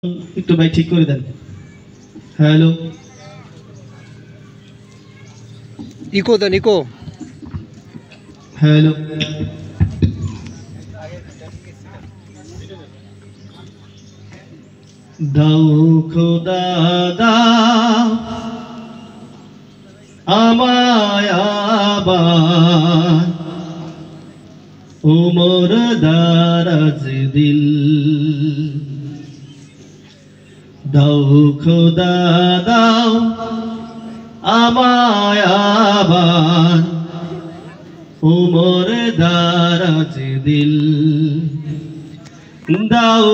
একটু ভাই ঠিক করে দেন। হ্যালো, ইকো দেন, ইকো। হ্যালো। দাও খোদা দাও আমায় আবার উমর দারাজ দিল। দাও খোদা দাও আমায় আবার উমর দারাজ দিল। দাও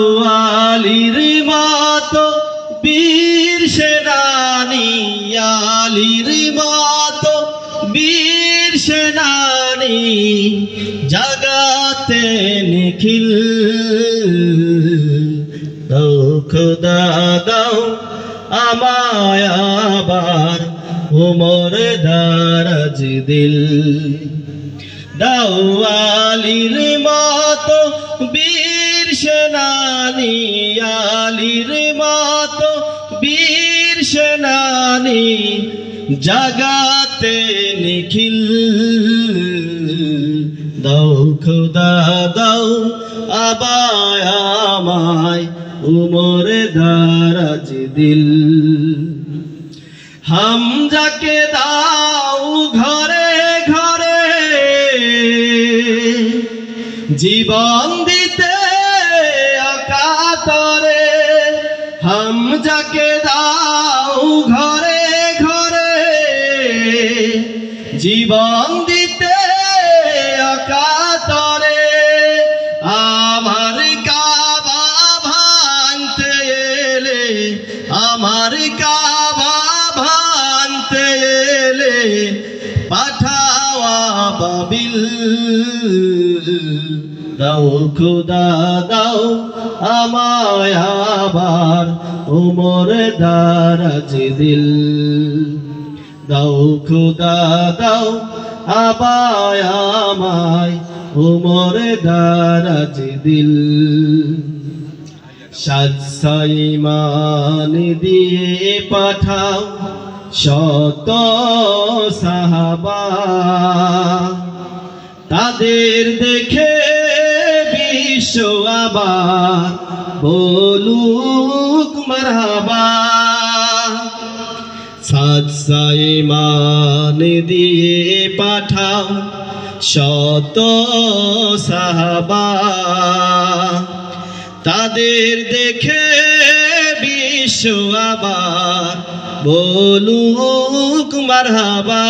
আলীর মতো বীর সেনানী, আলীর মতো বীর সেনানী জাগাতে নিখিল। দাও খোদা দাও আমায় আবার উমর দারাজ দিল। দাও আলীর মতো বীর সেনানী, আলীর মতো বীর সেনানী জাগাতে নিখিল। দাও খোদা দাও আবায় আমায় উমর দারাজ দিল। হামজাকে দাও ঘরে ঘরে জীবন দিতে অকাতরে। হামজাকে দাও ঘরে ঘরে জীবন দিতে অকাতরে। আমার কাবা ভাঙতে এলে, আমার কাবা ভাঙতে এলে পাঠাওয়া বাবিল। দাও খোদা দাও আমায় আবার উমর দারাজ দিল। দাও খোদা দাও আবায় আমায় উমর দারাজ দিল। সাত ঈমান দিয়ে পাঠাও শত সাহাবা, তাদের দেখে বিশ্ব আবার বলুক মারহাবা। সাত ঈমান দিয়ে পাঠাও শত সাহাবা, তাদের দেখে বিশ্ব আবার বলুক মারহাবা।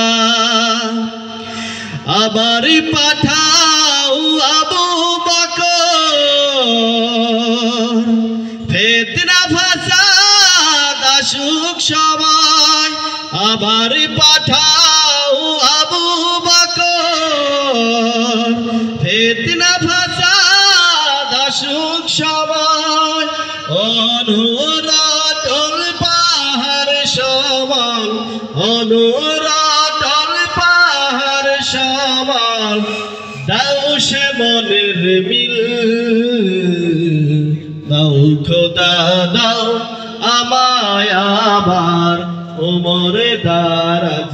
আবার পাঠাও আবু বকর, ফিতনা ফাসাদ আসুক সবাই। আবার পাঠাও আবু বকর, ফিতনা ফাসাদ আসুক সবাই। অনুরাটল পাহাড় সমান, অনুরাটল পাহাড় সমান দাও সে মনের মিল। দাও খোদা দাও আমায় আবার উমর দারাজ